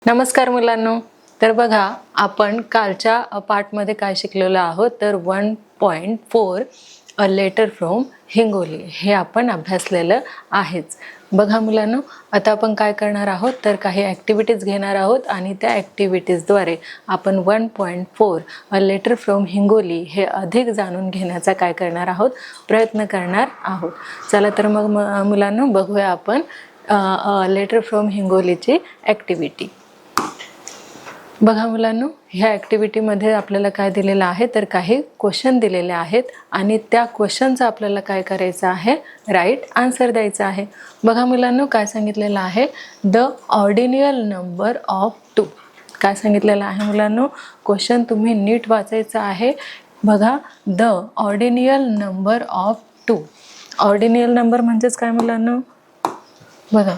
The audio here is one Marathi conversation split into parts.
नमस्कार मुलांनो. तर बघा, आपण कालच्या पार्टमध्ये काय शिकलेलो आहोत तर 1.4 अ लेटर फ्रॉम हिंगोली हे आपण अभ्यासलेलं आहेच. बघा मुलांनो, आता आपण काय करणार आहोत तर काही ॲक्टिव्हिटीज घेणार आहोत आणि त्या ॲक्टिव्हिटीजद्वारे आपण 1.4 अ लेटर फ्रॉम हिंगोली हे अधिक जाणून घेण्याचा काय करणार आहोत, प्रयत्न करणार आहोत. चला तर मग मुलांनो, बघूया आपण लेटर फ्रॉम हिंगोलीची ॲक्टिव्हिटी. बघा मुलांनो, ह्या ॲक्टिव्हिटीमध्ये आपल्याला काय दिलेलं आहे तर काही क्वेश्चन दिलेले आहेत आणि त्या क्वेश्चनचं आपल्याला काय करायचं आहे, राईट आन्सर द्यायचं आहे. बघा मुलांनो, काय सांगितलेलं आहे, द ऑर्डिनल नंबर ऑफ 2. काय सांगितलेलं आहे मुलांनो, क्वेश्चन तुम्ही नीट वाचायचं आहे. बघा, the ordinal number of 2. Ordinal number म्हणजेच काय मुलांनो, बघा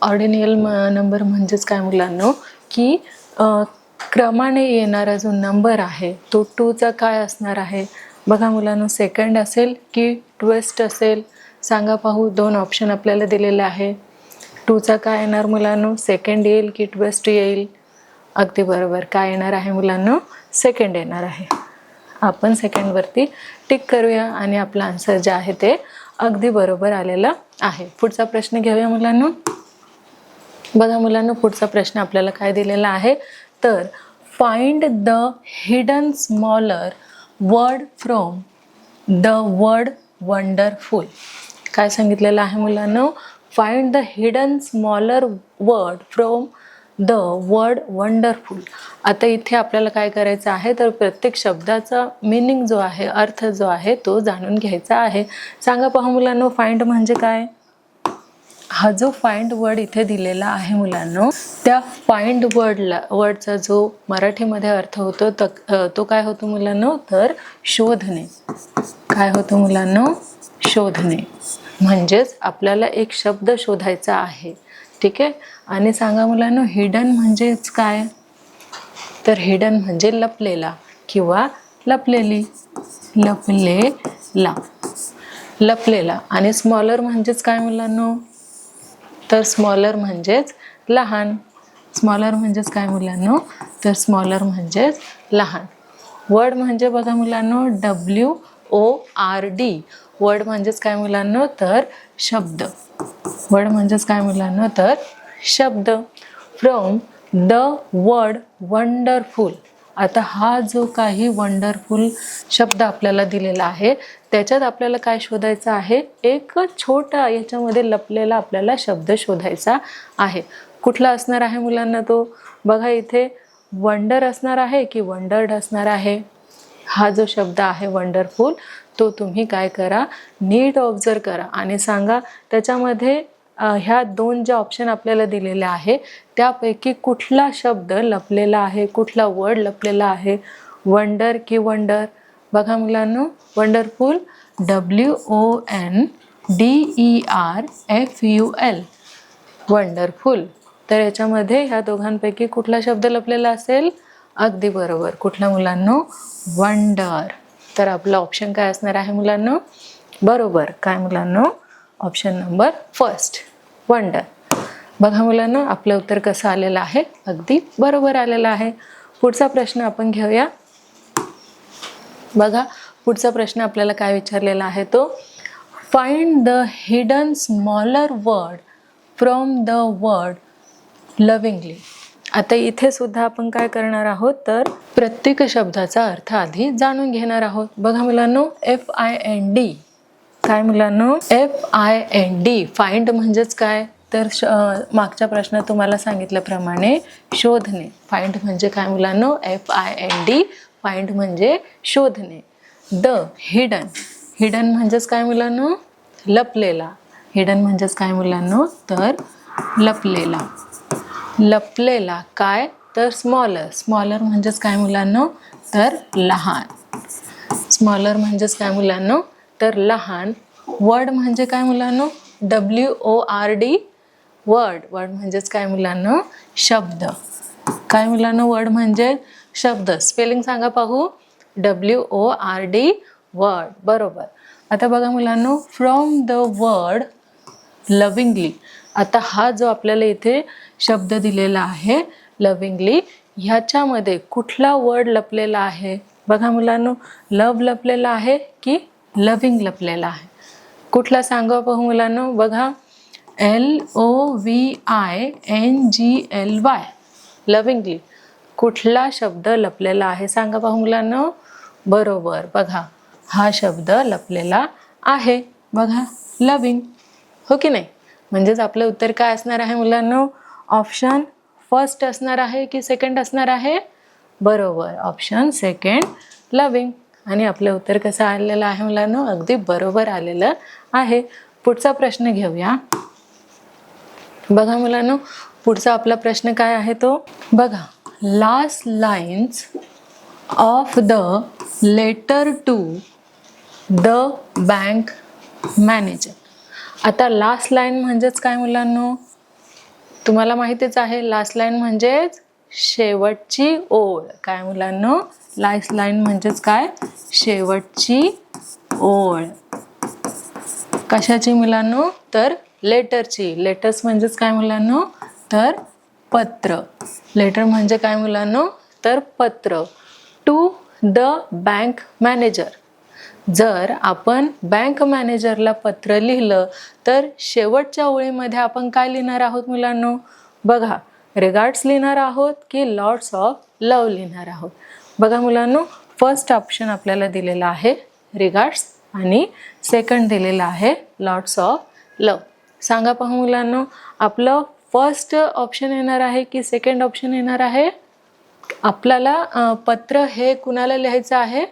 ऑर्डिनल नंबर म्हणजेच काय मुलांनो, की क्रमाने येणारा जो नंबर आहे तो 2चा काय असणार आहे. बघा मुलांनो, सेकंड असेल की ट्विस्ट असेल, सांगा पाहू. 2 ऑप्शन आपल्याला दिलेले आहे. 2चा काय येणार मुलांनो, सेकंड येईल की ट्विस्ट येईल. अगदी बरोबर, काय येणार आहे मुलांनो, सेकंड येणार आहे. आपण सेकंडवरती टिक करूया आणि आपलं आन्सर जे आहे ते अगदी बरोबर आलेलं आहे. पुढचा प्रश्न घेऊया मुलांनो. बघा मुलांनो, पुढचा प्रश्न आपल्याला काय दिलेला आहे तर find the hidden smaller word from the word wonderful. काय सांगितलेलं आहे मुलांनो, find the hidden smaller word from the word wonderful. आता इथे आपल्याला काय करायचं आहे तर प्रत्येक शब्दाचा मीनिंग जो आहे, अर्थ जो आहे तो जाणून घ्यायचा आहे. सांगा पहा मुलांनो, फाइंड म्हणजे काय. हा जो फाइंड वर्ड इथे दिलेला आहे मुलांनो, त्या फाइंड वर्डचा जो मराठीमध्ये अर्थ होतो तो काय होतो मुलांनो तर शोधणे. काय होतो मुलांनो, शोधणे. म्हणजेच आपल्याला एक शब्द शोधायचा आहे. ठीक आहे. आणि सांगा मुलांनो, हिडन म्हणजेच काय तर हिडन म्हणजे लपलेला किंवा लपलेली. लपलेला. आणि स्मॉलर म्हणजेच काय मुलांनो तर स्मॉलर म्हणजेच लहान. स्मॉलर म्हणजेच काय मुलांनो तर स्मॉलर म्हणजेच लहान. वर्ड म्हणजे बघा मुलांनो, WORD. वर्ड म्हणजेच काय मुलांनो तर शब्द. वर्ड म्हणजेच काय मुलांनो तर शब्द. From the word wonderful. आता हा जो काही वंडरफुल शब्द आपल्याला दिलेला आहे त्याच्यात आपल्याला काय शोधायचं आहे, एक छोटा याच्यामध्ये लपलेला आपल्याला शब्द शोधायचा आहे. कुठला असणार आहे मुलांना तो, बघा इथे वंडर असणार आहे की वंडर्ड असणार आहे. हा जो शब्द आहे वंडरफुल तो तुम्ही काय करा, नीट ऑब्झर्व करा आणि सांगा त्याच्यामध्ये ह्या 2 ज्या ऑप्शन आपल्याला दिलेले आहे त्यापैकी कुठला शब्द लपलेला आहे, कुठला वर्ड लपलेला आहे, वंडर की वंडर. बघा मुलांनो, वंडरफुल WONDERFUL. वंडरफुल. तर याच्यामध्ये ह्या दोघांपैकी कुठला शब्द लपलेला असेल, अगदी बरोबर, कुठला मुलांनो, वंडर. तर आपला ऑप्शन काय असणार आहे मुलांनो, बरोबर काय मुलांनो, ऑप्शन नंबर फर्स्ट, वंडर. बघा मुलांनो, आपलं उत्तर कसं आलेलं आहे, अगदी बरोबर आलेलं आहे. पुढचा प्रश्न आपण घेऊया. बघा, पुढचा प्रश्न आपल्याला काय विचारलेला आहे तो find the hidden smaller word from the word lovingly. आता इथे सुद्धा आपण काय करणार आहोत तर प्रत्येक शब्दाचा अर्थ आधी जाणून घेणार आहोत. बघा मुलांनो, FIND. काय मुलांनो, FIND. फाइंड म्हणजेच काय तर मागच्या प्रश्नात तुम्हाला सांगितल्याप्रमाणे शोधणे. फाइंड म्हणजे काय मुलांनो, FIND. फाइंड म्हणजे शोधणे. द हिडन म्हणजेच काय मुलांनो, लपलेला. हिडन म्हणजेच काय मुलांनो तर लपलेला काय तर स्मॉलर म्हणजेच काय मुलांनो तर लहान. स्मॉलर म्हणजेच काय मुलांनो तर लहान. वर्ड म्हणजे काय मुलांनो, WORD. वर्ड म्हणजेच काय मुलांनो, शब्द. काय मुलांनो, वर्ड म्हणजे शब्द. स्पेलिंग सांगा पाहू, WORD, वर्ड. बरोबर. आता बघा मुलांनो, फ्रॉम द वर्ड लविंगली. आता हा जो आपल्याला इथे शब्द दिलेला आहे लविंगली, ह्याच्यामध्ये कुठला वर्ड लपलेला आहे? बघा मुलांनो, लव लपलेला आहे की लविंग लपलेला आहे? कुठला सांगा पाहू मुलांनो? बघा, LOVINGLY, लविंगली. कुठला शब्द लपलेला आहे सांगा पाहू मुलांनो? बरोबर, बघा हा शब्द लपलेला आहे. बघा, लविंग, हो की नाही? म्हणजेच आपलं उत्तर काय असणार आहे मुलांनो? ऑप्शन फर्स्ट असणार आहे की सेकंड असणार आहे? बरोबर, ऑप्शन सेकंड, लविंग. आणि आपलं उत्तर कसं आलेलं आहे मुलांनो? अगदी बरोबर आलेलं आहे. पुढचा प्रश्न घेऊया. बघा मुलांनो, पुढचा आपला प्रश्न काय आहे तो बघा. Last lines of the letter to the bank manager. आता लास्ट लाईन म्हणजेच काय मुलांनो? तुम्हाला माहितीच आहे, लास्ट लाईन म्हणजेच शेवटची ओळ. काय मुलांनो? लास्ट लाईन म्हणजेच काय? शेवटची ओळ. कशाची मुलांनो? तर लेटरची. लेटर्स म्हणजेच काय मुलांनो? तर पत्र. लेटर म्हणजे काय मुलांनो? तर पत्र. To the bank manager. जर आपण बँक मॅनेजरला पत्र लिहिलं तर शेवटच्या ओळीमध्ये आपण काय लिहिणार आहोत मुलांनो? बघा, रिगार्ड्स लिहिणार आहोत की लॉट्स ऑफ लव लिहिणार आहोत? बघा मुलांनो, फर्स्ट ऑप्शन आपल्याला दिलेला आहे रिगार्ड्स आणि सेकंड दिलेला आहे लॉट्स ऑफ लव. सांगा पाहू मुलांनो, आपलं फर्स्ट ऑप्शन येणार आहे की सेकंड ऑप्शन येणार आहे? आपल्याला पत्र हे कुणाला लिहायचं आहे?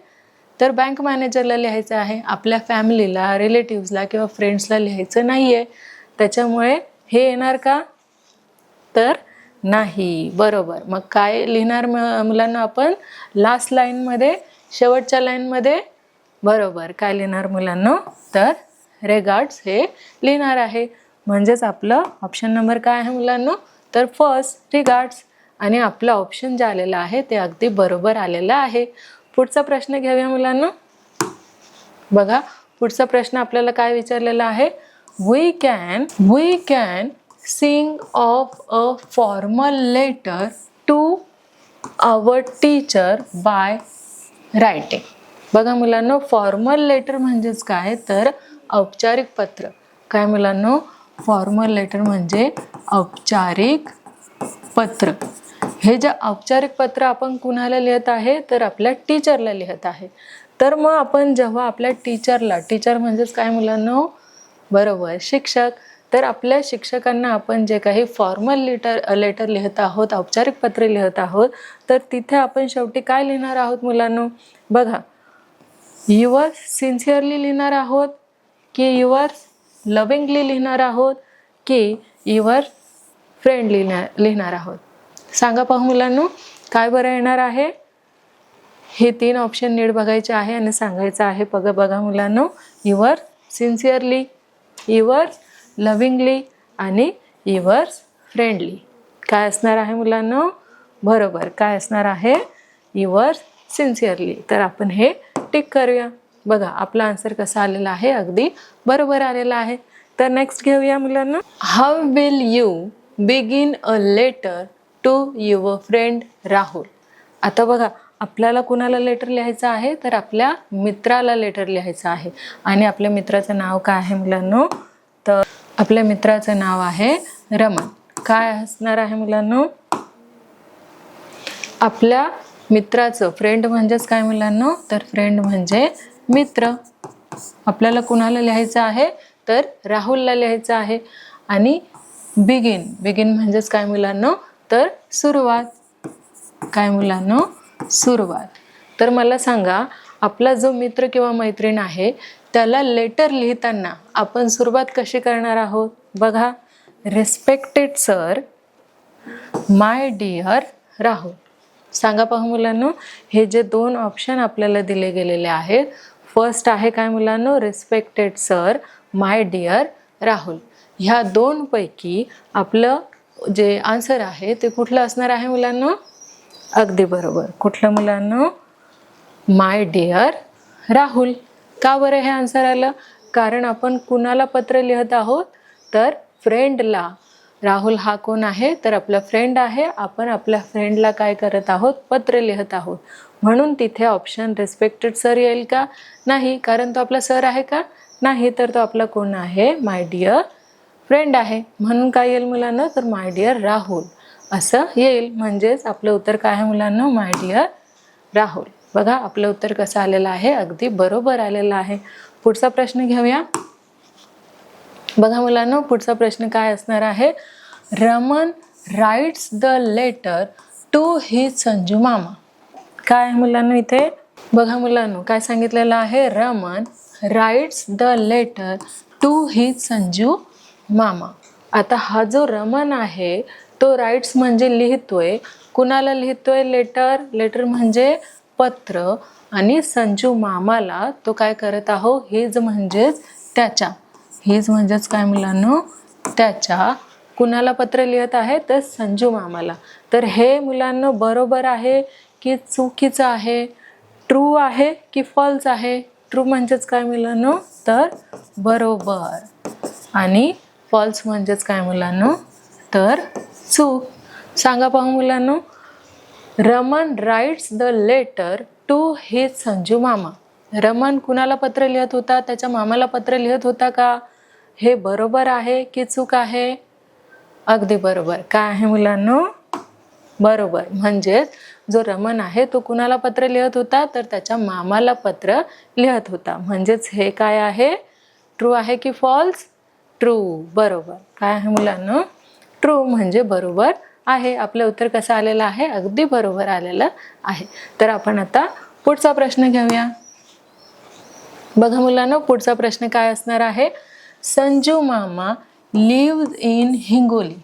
तर बँक मॅनेजरला लिहायचं आहे. आपल्या फॅमिलीला, रिलेटिव्सला किंवा फ्रेंड्सला लिहायचं नाही आहे. त्याच्यामुळे हे येणार का? तर नाही. बरोबर. मग काय लिहिणार मुलांना आपण? लास्ट लाईनमध्ये, शेवटच्या लाईनमध्ये? बरोबर. काय लिहिणार मुलांना? तर रेगार्ड्स हे लिहिणार आहे. म्हणजेच आपलं ऑप्शन नंबर काय आहे मुलांना? तर फर्स्ट, रिगार्ड्स. आणि आपलं ऑप्शन जे आलेलं आहे ते अगदी बरोबर आलेलं आहे. पुढचा प्रश्न घेऊया मुलांना. बघा, पुढचा प्रश्न आपल्याला काय विचारलेला आहे? वी कॅन सिंग off a formal letter to our teacher by writing. बघा मुलांनो, फॉर्मल लेटर म्हणजेच काय? तर औपचारिक पत्र. काय मुलांनो? फॉर्मल लेटर म्हणजे औपचारिक पत्र. हे जे औपचारिक पत्र आपण कुणाला लिहित आहे? तर आपल्या टीचरला लिहित आहे. तर मग आपण जेव्हा आपल्या टीचरला, टीचर म्हणजेच काय मुलांनो? बरोबर, शिक्षक. तर आपल्या शिक्षकांना आपण जे काही फॉर्मल लेटर लिहित आहोत, औपचारिक पत्र लिहित आहोत, तर तिथे आपण शेवटी काय लिहिणार आहोत मुलांनो? बघा, युअर्स सिन्सिअरली लिहिणार आहोत की युअर्स लविंगली लिहिणार आहोत की युअर फ्रेंडली लिहिणार आहोत? सांगा पाहू मुलांनो, काय बरं येणार आहे? हे 3 ऑप्शन नीट बघायचे आहे आणि सांगायचं आहे. बघा मुलांनो, युअर सिन्सिअरली, युअर लविंगली आणि युअर फ्रेंडली. काय असणार आहे मुलांनो? बरोबर, काय असणार आहे? Your sincerely. तर आपण हे टिक करूया. बघा, आपला आन्सर कसा आलेला आहे? अगदी बरोबर आलेला आहे. तर नेक्स्ट घेऊया मुलांना. How will you begin a letter to your friend Rahul. आता बघा, आपल्याला कुणाला लेटर लिहायचं आहे? तर आपल्या मित्राला लेटर लिहायचं आहे. आणि आपल्या मित्राचं नाव काय आहे मुलांनो? तर आपल्या मित्राचं नाव आहे रमन. काय असणार आहे मुलांनो? आपल्या मित्राचं, फ्रेंड म्हणजेच काय मुलांनो? तर फ्रेंड म्हणजे मित्र. आपल्याला कुणाला लिहायचं आहे? तर राहुलला लिहायचं आहे. आणि बिगिन म्हणजेच काय मुलांनो? तर सुरुवात. काय मुलांनो? सुरुवात. तर मला सांगा, आपला जो मित्र किंवा मैत्रीण आहे त्याला लेटर लिहिताना आपण सुरुवात कशी करणार आहोत? बघा, respected sir, my dear Rahul. सांगा पाहू मुलांनो, हे जे 2 ऑप्शन आपल्याला दिले गेलेले आहेत, फर्स्ट आहे काय मुलांनो? Respected sir, my dear Rahul. ह्या 2 पैकी आपलं जे आन्सर आहे ते कुठलं असणार आहे मुलांनो? अगदी बरोबर. कुठलं मुलांनो? My dear Rahul. का बरं हे आन्सर आलं? कारण आपण कुणाला पत्र लिहित आहोत? तर फ्रेंडला. राहुल हा कोण आहे तर आपला फ्रेंड आहे. आपण आपल्या फ्रेंडला काय करत आहोत, पत्र लिहित आहोत. म्हणून तिथे ऑप्शन रिस्पेक्टेड सर येईल का, नाही, कारण तो आपला सर आहे का, नाही, तर तो आपला कोण आहे, माय डिअर फ्रेंड आहे. म्हणून काय येईल मुलांना, तर माय डिअर राहुल असं येईल. म्हणजेच आपलं उत्तर काय आहे मुलांना, माय डिअर राहुल. बघा आपलं उत्तर कसं आलेलं आहे, अगदी बरोबर आलेलं आहे. पुढचा प्रश्न घेऊया. बघा मुलांना पुढचा प्रश्न काय असणार आहे, Raman writes the letter to his Sanju mama. काय आहे मुलांना इथे, बघा मुलांना काय सांगितलेलं आहे, Raman writes the letter to his Sanju mama. आता हा जो रमन आहे तो राइट्स म्हणजे लिहितोय, कुणाला लिहितोय, लेटर, लेटर म्हणजे पत्र, आणि संजू मामाला तो काय करत आहो, हिज म्हणजेच त्याच्या, हिज म्हणजेच काय मुलांनो, त्याच्या, कुणाला पत्र लिहित आहे तर संजू मामाला. तर हे मुलांनो बरोबर आहे की चुकीचं आहे, ट्रू आहे की फॉल्स आहे. ट्रू म्हणजेच काय मुलांनो, तर बरोबर, आणि फॉल्स म्हणजेच काय मुलांनो, तर चूक. सांगा पाहू मुलांनो, Raman writes the letter to his Sanju mama. Raman कुणाला पत्र लिहित होता, त्याच्या मामाला पत्र लिहित होता का, हे बरोबर आहे की चूक आहे, अगदी बरोबर. काय आहे मुलांनो, बरोबर. म्हणजेच जो रमन आहे तो कुणाला पत्र लिहित होता, तर त्याच्या मामाला पत्र लिहित होता. म्हणजेच हे काय आहे, ट्रू आहे की फॉल्स, ट्रू, बरोबर. काय आहे मुलांनो, ट्रू म्हणजे बरोबर आहे. आपलं उत्तर कसं आलेलं आहे, अगदी बरोबर आलेलं आहे. तर आपण आता पुढचा प्रश्न घेऊया. बघा मुलांनो पुढचा प्रश्न काय असणार आहे, संजू मामा लिव्ह इन हिंगोली.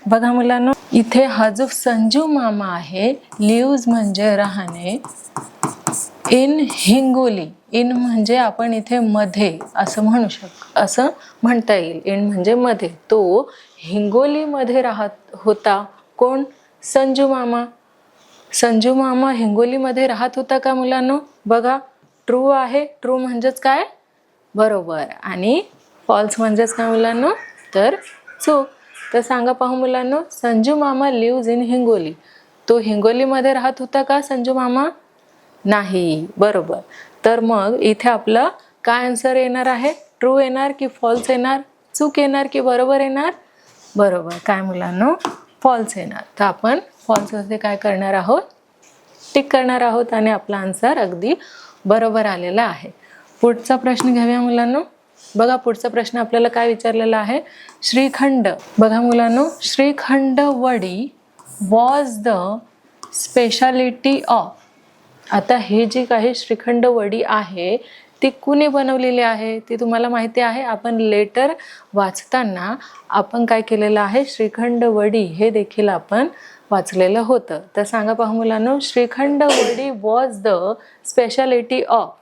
बघा मुलांनो इथे हा जो संजू मामा आहे, लिव्ज म्हणजे राहणे, इन हिंगोली, इन म्हणजे आपण इथे मध्ये असं म्हणू असं म्हणता येईल. इन म्हणजे मध्ये, तो हिंगोलीमध्ये राहत होता. कोण, संजू मामा. संजू मामा हिंगोलीमध्ये राहत होता का मुलांनो, बघा ट्रू आहे, ट्रू म्हणजेच काय, बरोबर, आणि फॉल्स म्हणजेच काय मुलांनो, तर चूक. तर सांगा पाहू मुलांनो, संजू मामा लिव्ज इन हिंगोली, तो हिंगोलीमध्ये राहत होता का संजू मामा, नाही, बरोबर. तर मग इथे आपलं काय आन्सर येणार आहे, ट्रू येणार की फॉल्स येणार, चूक येणार की बरोबर येणार, बरोबर. काय मुलांनो, फॉल्स येणार. तर आपण फॉल्स असे काय करणार आहोत, टिक करणार आहोत, आणि आपला आन्सर अगदी बरोबर आलेला आहे. पुढचा प्रश्न घेऊया मुलांनो. बघा पुढचा प्रश्न आपल्याला काय विचारलेला आहे, श्रीखंड. बघा मुलांनो, श्रीखंड वडी वॉज द स्पेशालिटी ऑफ. आता हे जी काही श्रीखंड वडी आहे ती कुणी बनवलेली आहे, ती तुम्हाला माहिती आहे. आपण लेटर वाचताना आपण काय केलेलं आहे, श्रीखंड वडी हे देखील आपण वाचलेलं होतं. तर सांगा पाहू मुलांनो, श्रीखंड वडी was the speciality of.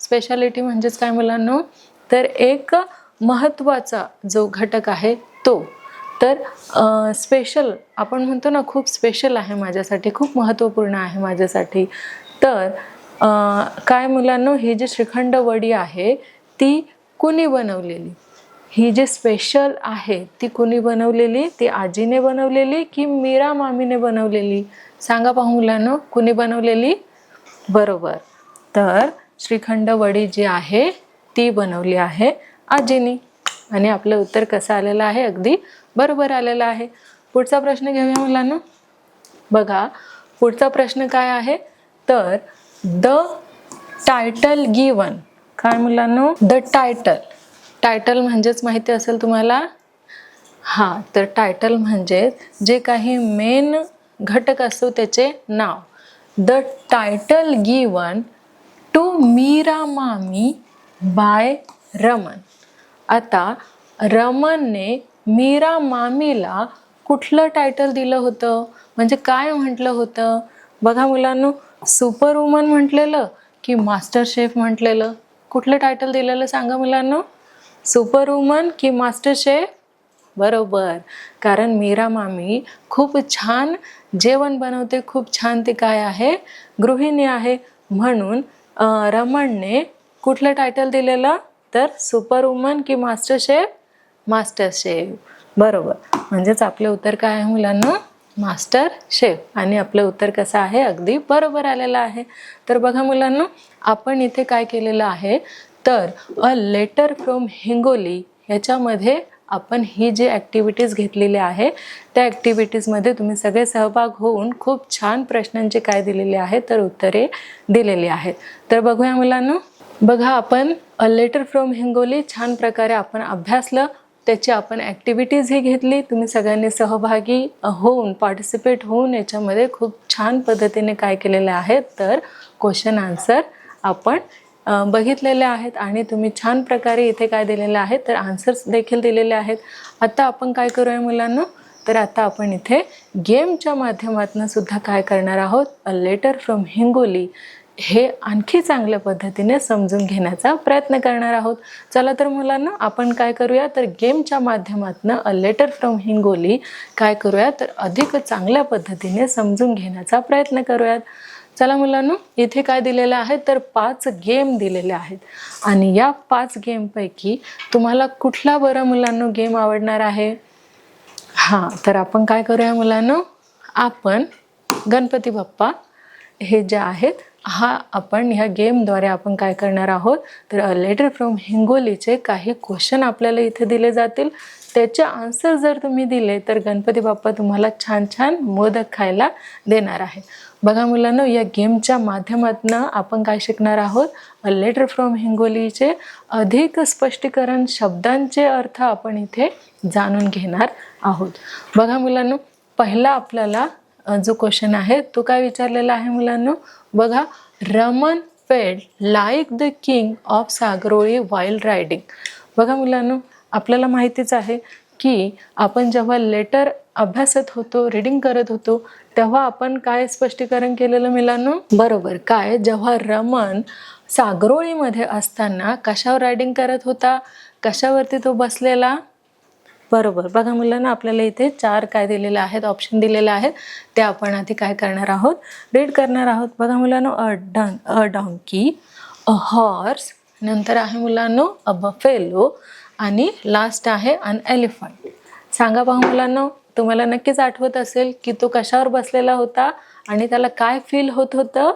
Speciality म्हणजेच काय मुलांनो, तर एक महत्त्वाचा जो घटक आहे तो. तर स्पेशल आपण म्हणतो ना, खूप स्पेशल आहे माझ्यासाठी, खूप महत्त्वपूर्ण आहे माझ्यासाठी. तर काय मुलांनो, ही जी श्रीखंड वडी आहे ती कुणी बनवलेली, ही जी स्पेशल आहे ती कुणी बनवलेली, ती आजीने बनवलेली की मीरा मामीने बनवलेली, सांगा पाहू मुलांनो, कुणी बनवलेली, बरोबर. तर श्रीखंड वडी जी आहे ती बनवली आहे आजीनी, आणि आपलं उत्तर कसं आलेलं आहे, अगदी बरोबर आलेलं आहे. पुढचा प्रश्न घेऊया मुलांनो. बघा पुढचा प्रश्न काय आहे, तर द टायटल गिवन. काय मुलांनो, द टायटल. टायटल म्हणजेच माहिती असेल तुम्हाला, हां, तर टायटल म्हणजे जे काही मेन घटक असतो त्याचे नाव. The title given to Meera Mami by Raman. आता रमनने मीरा मामीला कुठलं टायटल दिलं होतं, म्हणजे काय म्हटलं होतं. बघा मुलांनो, सुपर वुमन म्हटलेलं की मास्टर शेफ म्हटलेलं, कुठलं टायटल दिलेलं सांगा मुलांनो, सुपर वुमन की मास्टर शेफ, बरोबर. कारण मीरा मामी खूप छान जेवण बनवते, खूप छान ती काय आहे, गृहिणी आहे. म्हणून रमणने कुठलं टायटल दिलेलं, तर सुपर वुमन की मास्टर शेफ, मास्टर शेफ, बरोबर. म्हणजेच आपलं उत्तर काय आहे मुलांना? Master chef. आणि आपलं उत्तर कसं आहे? अगदी बरोबर आलेलं आहे. तर बघा मुलांना, आपण इथे काय केलेलं आहे, तर अ लेटर फ्रॉम हिंगोली याच्यामध्ये आपण ही जी ॲक्टिव्हिटीज घेतलेली आहे त्या ॲक्टिव्हिटीजमध्ये तुम्ही सगळे सहभाग होऊन खूप छान प्रश्नांचे काय दिलेले आहेत, तर उत्तरे दिलेली आहेत. तर बघूया मुलांना. बघा, आपण अ लेटर फ्रॉम हिंगोली छान प्रकारे आपण अभ्यासलं, त्याची आपण ॲक्टिव्हिटीज ही घेतली. तुम्ही सगळ्यांनी सहभागी होऊन, पार्टिसिपेट होऊन याच्यामध्ये खूप छान पद्धतीने काय केलेले आहेत, तर क्वेश्चन आन्सर आपण बघितलेले आहेत. आणि तुम्ही छान प्रकारे इथे काय दिलेले आहेत, तर आन्सर्स देखील दिलेले आहेत. आता आपण काय करूया मुलांना, तर आता आपण इथे गेमच्या माध्यमातून सुद्धा काय करणार आहोत, अ लेटर फ्रॉम हिंगोली हे आणखी चांगल्या पद्धतीने समजून घेण्याचा प्रयत्न करणार आहोत. चला तर मुलांना, आपण काय करूया, तर गेमच्या माध्यमातून अ लेटर फ्रॉम हिंगोली काय करूया, तर अधिक चांगल्या पद्धतीने समजून घेण्याचा प्रयत्न करूयात. चला मुलांना, इथे काय दिलेलं आहे, तर 5 गेम दिलेले आहेत. आणि या 5 गेमपैकी तुम्हाला कुठला बरं मुलांना गेम आवडणार आहे? हां, तर आपण काय करूया मुलांना, आपण गणपती बाप्पा हे जे आहेत, आपण ह्या गेमद्वारे आपण काय करणार आहोत, तर अ लेटर फ्रॉम हिंगोलीचे काही क्वेश्चन आपल्याला इथे दिले जातील. त्याचे आन्सर जर तुम्ही दिले तर गणपती बाप्पा तुम्हाला छान छान मोदक खायला देणार आहे. बघा मुलांनो, या गेमच्या माध्यमातून आपण काय शिकणार आहोत, अ लेटर फ्रॉम हिंगोलीचे अधिक स्पष्टीकरण, शब्दांचे अर्थ आपण इथे जाणून घेणार आहोत. बघा मुलांनो, पहिला आपल्याला जो क्वेश्चन आहे तो काय विचारलेला आहे मुलांनो, बघा, Raman felt like the king of Sagaroli while riding. बघा मुलांनो, आपल्याला माहितीच आहे की आपण जेव्हा लेटर अभ्यासत होतो, रीडिंग करत होतो, तेव्हा आपण काय स्पष्टीकरण केलेलं मुलांनो? बरोबर, काय, जेव्हा रमन सागरोळीमध्ये असताना कशावर रायडिंग करत होता, कशावरती तो बसलेला? बरोबर. बघा मुलांना, आपल्याला इथे 4 काय दिलेले आहेत, ऑप्शन दिलेले आहेत. ते आपण आधी काय करणार आहोत, रीड करणार आहोत. बघा मुलांनो, अ डॉंकी, अ हॉर्स, नंतर आहे मुलांनो अ बफेलो, आणि लास्ट आहे अन एलिफंट. सांगा बघा मुलांनो, तुम्हाला नक्कीच आठवत असेल की तो कशावर बसलेला होता आणि त्याला काय फील होत होतं?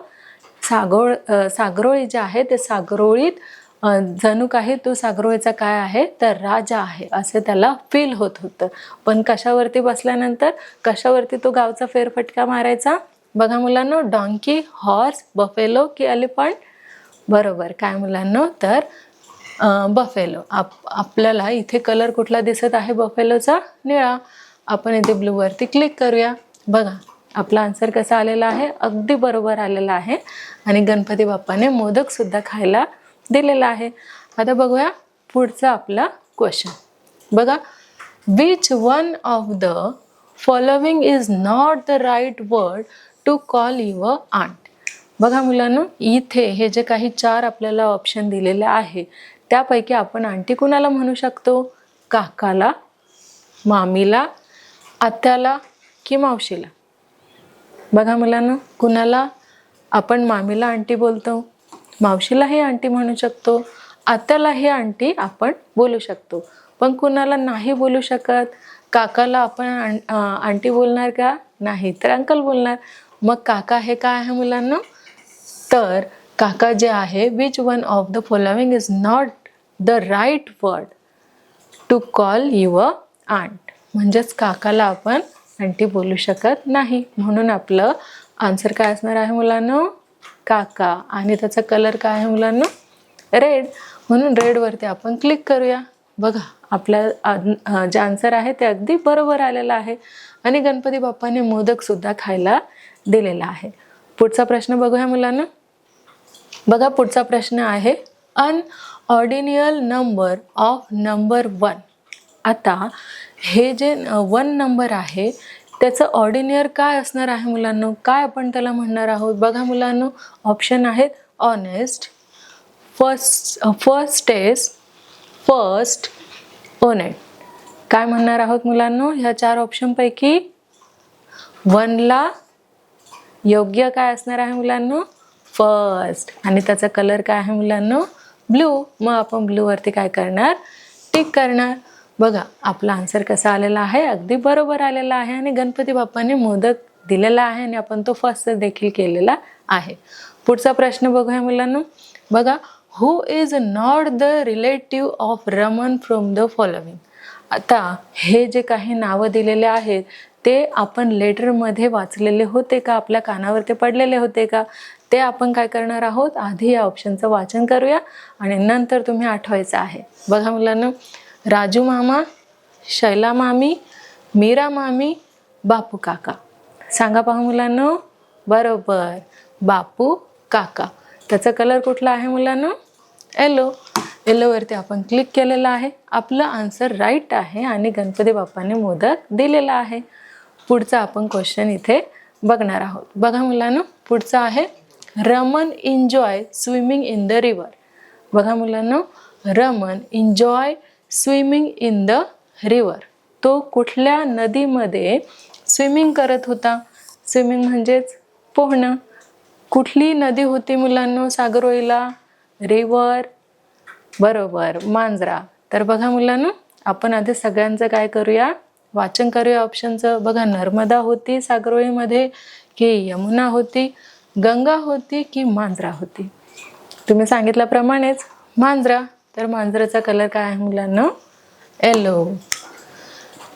सागरोळी जे आहे ते सागरोळीत जणू काही तो सागरोळीचा काय आहे, तर राजा आहे असे त्याला फील होत होतं. पण कशावरती बसल्यानंतर कशावरती तो गावचा फेरफटका मारायचा? बघा मुलांनो, डॉंकी, हॉर्स, बफेलो की एलिफंट? बरोबर, काय मुलांनो, तर बफेलो. आपल्याला इथे कलर कुठला दिसत आहे बफेलोचा? निळा. आपण इथे ब्लूवरती क्लिक करूया. बघा, आपला आन्सर कसा आलेला आहे, अगदी बरोबर आलेला आहे. आणि गणपती बाप्पाने मोदक सुद्धा खायला दिलेला आहे. आता बघूया पुढचा आपला क्वेश्चन. बघा, which one of the following is not the right word to call your aunt. बघा मुलांनो, इथे हे जे काही 4 आपल्याला ऑप्शन दिलेले आहे त्यापैकी आपण आंटी कुणाला म्हणू शकतो? काकाला, मामीला, आत्याला की मावशीला? बघा मुलांनो, कुणाला आपण मामीला आंटी बोलतो, मावशीलाही आंटी म्हणू शकतो, आत्यालाही आंटी आपण बोलू शकतो. पण कुणाला नाही बोलू शकत? काकाला आपण आंटी बोलणार का? नाही, तर अंकल बोलणार. मग काका हे काय आहे मुलांना? तर काका जे आहे, which one of the following is not the right word to call your aunt. म्हणजेच काकाला आपण आंटी बोलू शकत नाही. म्हणून आपलं आन्सर काय असणार आहे मुलांनो? काका. आणि त्याचा कलर काय आहे मुलांनो? रेड. म्हणून रेडवरती आपण क्लिक करूया. बघा, आपल्या जे आन्सर आहे ते अगदी बरोबर आलेलं आहे. आणि गणपती बाप्पाने मोदक सुद्धा खायला दिलेला आहे. पुढचा प्रश्न बघूया मुलांना. बघा, पुढचा प्रश्न आहे अन ऑर्डिनल नंबर ऑफ नंबर 1. आता हे जे 1 नंबर आहे त्याचं ऑर्डिनर काय असणार आहे मुलांनो? काय आपण त्याला म्हणणार आहोत? बघा मुलांनो, ऑप्शन आहेत ऑनेस्ट, फर्स्ट, ओनेट. काय म्हणणार आहोत मुलांनो? ह्या 4 ऑप्शनपैकी 1ला योग्य काय असणार आहे मुलांनो? फर्स्ट. आणि त्याचा कलर काय आहे मुलांनो? ब्लू. मग आपण ब्लूवरती काय करणार? टिक करणार. बघा आपला आन्सर कसा आलेला आहे, अगदी बरोबर आलेला आहे आणि गणपती बाप्पाने मोदक दिलेला आहे आणि आपण तो फर्स्ट देखील केलेला आहे. पुढचा प्रश्न बघूया मुलांनो. बघा, who is not the relative of Raman from the following. आता हे जे काही नावं दिलेले आहेत ते आपण लेटरमध्ये वाचलेले होते का, आपल्या कानावर ते पडलेले होते का, ते आपण काय करणार आहोत, आधी या ऑप्शनचं वाचन करूया आणि नंतर तुम्ही आठवायचं आहे. बघा मुलांना, राजू मामा, शैला मामी, मीरा मामी, बापू काका. सांगा पहा मुलांनो. बरोबर, बापू काका. त्याचा कलर कुठला आहे मुलांनो, येलो. येलोवरती आपण क्लिक केलेलं आहे. आपलं आन्सर राईट आहे आणि गणपती बाप्पाने मोदक दिलेला आहे. पुढचा आपण क्वेश्चन इथे बघणार आहोत. बघा मुलांनो, पुढचा आहे Raman enjoy swimming in the river. बघा मुलांनो, Raman enjoy swimming in the river. तो कुठल्या नदीमध्ये स्विमिंग करत होता. स्विमिंग म्हणजेच पोहणं. कुठली नदी होती मुलांनो सागरोईला, रिव्हर. बरोबर, मांजरा. तर बघा मुलांनो, आपण आधी सगळ्यांचं काय करूया, वाचन करूया ऑप्शनचं. बघा, नर्मदा होती सागरोईमध्ये की यमुना होती, गंगा होती की मांजरा होती. तुम्ही सांगितल्याप्रमाणेच मांजरा. तर मांजराचा कलर काय आहे मुलांनो, येलो.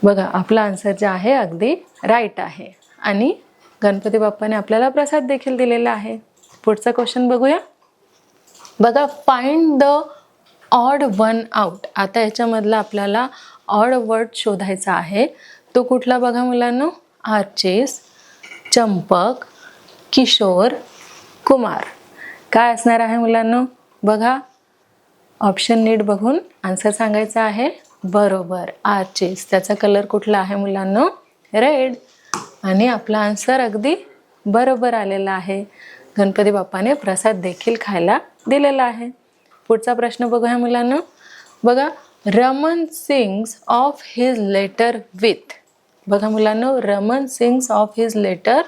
बघा आपला आन्सर जे आहे अगदी राईट आहे आणि गणपती बाप्पाने आपल्याला प्रसाद देखील दिलेला आहे. पुढचा क्वेश्चन बघूया. बघा, find the odd one out. आता याच्यामधला आपल्याला ऑड वर्ड शोधायचा आहे. तो कुठला बघा मुलांनो, आर्चिस, चंपक, किशोर, कुमार. काय असणार आहे मुलांनो, बघा ऑप्शन नीट बघून आन्सर सांगायचा आहे. बरोबर, आर्चिस. त्याचा कलर कुठला आहे मुलांनो, रेड. आणि आपला आन्सर अगदी बरोबर आलेला आहे. गणपती बाप्पाने प्रसाद देखील खायला दिलेला आहे. पुढचा प्रश्न बघूया मुलांनो. बघा, Raman signs off his letter with. बघा मुलांनो, Raman signs off his letter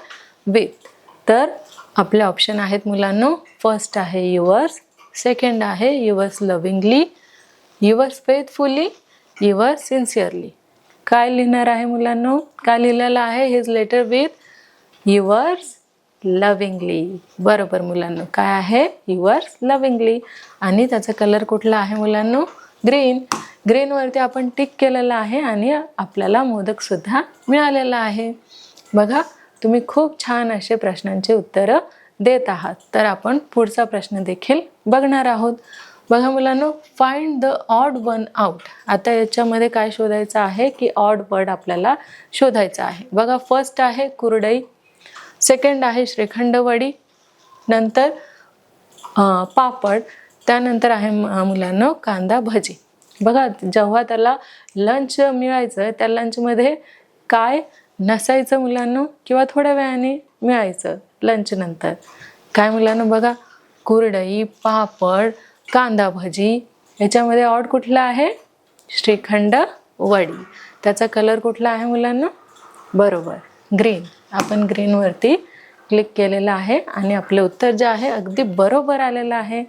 with. तर आपले ऑप्शन आहेत मुलांनो. फर्स्ट आहे युअर्स, सेकंड आहे yours lovingly, yours faithfully, yours sincerely. काय लिहिणार आहे मुलांनो, काय लिहिलेलं आहे his letter with, yours lovingly. बरोबर मुलांनो, काय आहे, युअर्स लव्हिंगली. आणि त्याचा कलर कुठला आहे मुलांनो, ग्रीन. ग्रीनवरती आपण टिक केलेलं आहे आणि आपल्याला मोदक सुद्धा मिळालेला आहे. बघा, तुम्ही खूप छान असे प्रश्नांचे उत्तरं देत आहात. तर आपण पुढचा प्रश्न देखील बघणार आहोत. बघा मुलांनो, find the odd one out. आता याच्यामध्ये काय शोधायचं आहे की ऑड वर्ड आपल्याला शोधायचा आहे. बघा, फर्स्ट आहे कुरडई, सेकंड आहे श्रीखंड वडी, नंतर पापड, त्यानंतर आहे मुलांनो कांदा भजी. बघा, जेव्हा त्याला लंच मिळायचं त्या लंचमध्ये काय नसायचं मुलांनो, किंवा थोड्या वेळाने मिळायचं लंच नंतर. काय मुलांनो, बघा कुरडई, पापड, कांदा भजी. याच्यामध्ये ऑड कुठला आहे, श्रीखंड वडी. त्याचा कलर कुठला आहे मुलांनो, बरोबर ग्रीन. आपण ग्रीनवरती क्लिक केलेलं आहे आणि आपले उत्तर जे आहे अगदी बरोबर आलेलं आहे.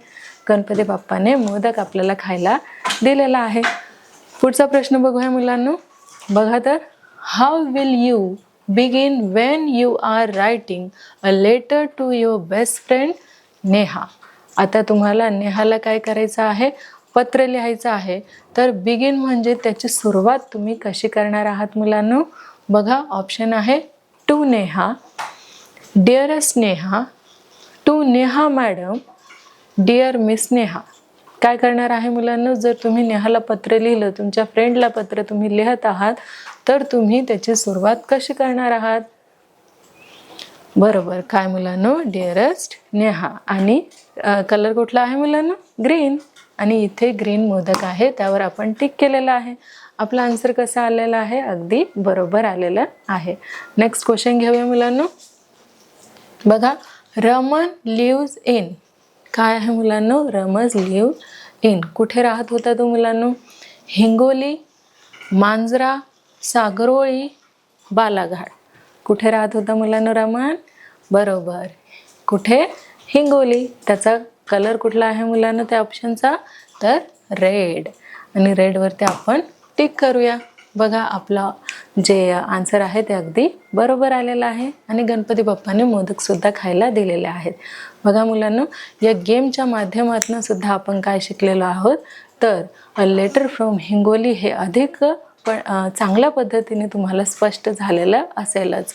गणपती बाप्पाने मोदक आपल्याला खायला दिलेला आहे. पुढचा प्रश्न बघूया मुलांनो. बघा तर, how will you begin when you are writing a letter to your best friend Neha. आता तुम्हाला नेहाला काय करायचं आहे, पत्र लिहायचं आहे. तर बिगिन म्हणजे त्याची सुरुवात तुम्ही कशी करणार आहात मुलांनो. बघा, ऑप्शन आहे to Neha, dearest Neha, to Neha madam, dear miss Neha. काय करणार आहे मुलांनो, जर तुम्ही नेहाला पत्र लिहिलं, तुमच्या फ्रेंडला पत्र तुम्ही लिहत आहात, तर तुम्ही त्याची सुरुवात कशी करणार आहात. बरोबर, काय मुलांनो, डिअरेस्ट नेहा. आणि कलर कुठला आहे मुलांनो, ग्रीन. आणि इथे ग्रीन मोदक आहे, त्यावर आपण टिक केलेलं आहे. आपला आन्सर कसा आलेला आहे, अगदी बरोबर आलेलं आहे. नेक्स्ट क्वेश्चन घेऊया मुलांनो. बघा, रमन लिव्ज इन. काय आहे मुलांनो, रमज लिव्ह इन. कुठे राहत होता तो मुलांनो, हिंगोली, मांजरा, सागरोळी, बालाघाट. कुठे राहत होता मुलांनो रमन, बरोबर कुठे, हिंगोली. त्याचा कलर कुठला आहे मुलांनो त्या ऑप्शनचा, तर रेड. आणि रेडवरती आपण टिक करूया. बघा आपलं जे आन्सर आहे ते अगदी बरोबर आलेलं आहे आणि गणपती बाप्पाने मोदकसुद्धा खायला दिलेले आहेत. बघा मुलांनो, या गेमच्या माध्यमातून सुद्धा आपण काय शिकलेलो आहोत, तर अ लेटर फ्रॉम हिंगोली हे अधिक चांगल्या पद्धतीने तुम्हाला स्पष्ट झालेलं असेलच.